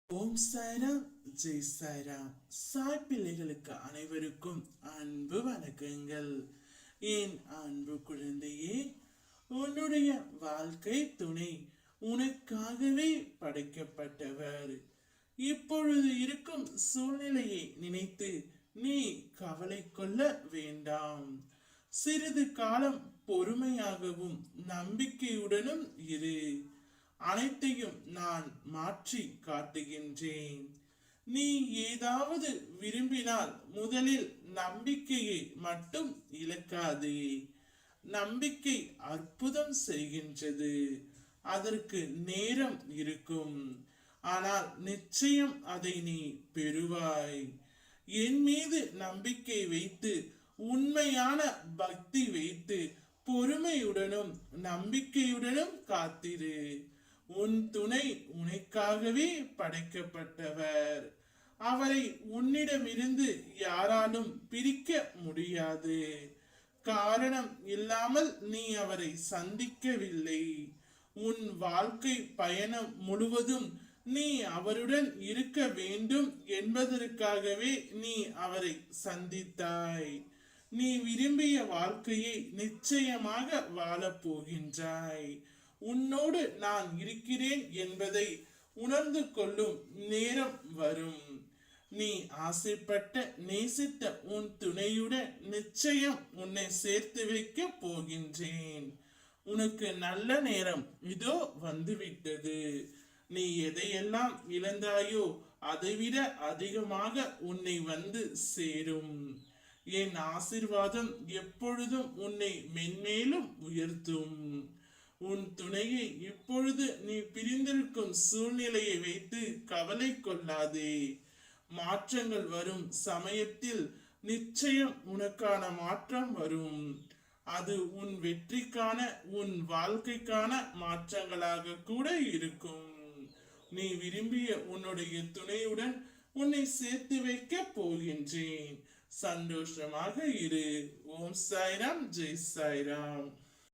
ஓம் சாய்ராம், ஜெய் சாய்ராம். சாய் பிள்ளைகளுக்கு அனைவருக்கும் அன்பு வணக்கங்கள். என் அன்பு குழந்தையே, உன்னுடைய வாழ்க்கை துணை உனக்காகவே படைக்கப்பட்டவர். இப்பொழுது இருக்கும் சூழ்நிலையை நினைத்து நீ கவலை கொள்ள வேண்டாம். சிறிது காலம் பொறுமையாகவும் நம்பிக்கையுடனும் இரு. அனைத்தையும் நான் மாற்றி காட்டுகின்றேன். நீ ஏதாவது விரும்பினால் முதலில் நம்பிக்கையை மட்டும் இழக்காதே. நம்பிக்கை அற்புதம் செய்கின்றது. அதற்கு நேரம் இருக்கும், ஆனால் நிச்சயம் அதை நீ பெறுவாய். என் மீது நம்பிக்கை வைத்து, உண்மையான பக்தி வைத்து, பொறுமையுடனும் நம்பிக்கையுடனும் காத்திரு. உன் துணை உனக்காகவே படைக்கப்பட்டவர். அவரை உன்னிடமிருந்து யாராலும் பிரிக்க முடியாது. காரணம் இல்லாமல் நீ அவரை சந்திக்கவில்லை. உன் வாழ்க்கை பயணம் முழுவதும் நீ அவருடன் இருக்க வேண்டும் என்பதற்காகவே நீ அவரை சந்தித்தாய். நீ விரும்பிய வாழ்க்கையை நிச்சயமாக வாழப் போகின்றாய். உன்னோடு நான் இருக்கிறேன் என்பதை உணர்ந்து கொள்ளும் நேரம் வரும். நீ ஆசைப்பட்ட நேசித்த உன் துணையுடன் நிச்சயம் உன்னை சேர்த்து வைக்க போகின்றேன். உனக்கு நல்ல நேரம் இதோ வந்துவிட்டது. நீ எதையெல்லாம் இழந்தாயோ அதைவிட அதிகமாக உன்னை வந்து சேரும். என் ஆசிர்வாதம் எப்பொழுதும் உன்னை மென்மேலும் உயர்த்தும். உன் துணையை இப்பொழுது நீ பிரிந்திருக்கும் சூழ்நிலையை வைத்து கவலை கொள்ளாதே. மாற்றங்கள் வரும் சமயத்தில் நிச்சயம் உனக்கான மாற்றம் வரும். அது உன் வெற்றிக்கான, உன் வாழ்க்கைக்கான மாற்றங்களாக கூட இருக்கும். நீ விரும்பிய உன்னுடைய துணையுடன் உன்னை சேர்த்து வைக்க போகின்றேன். சந்தோஷமாக இரு. ஓம் சாய்ராம், ஜெய் சாய்ராம்.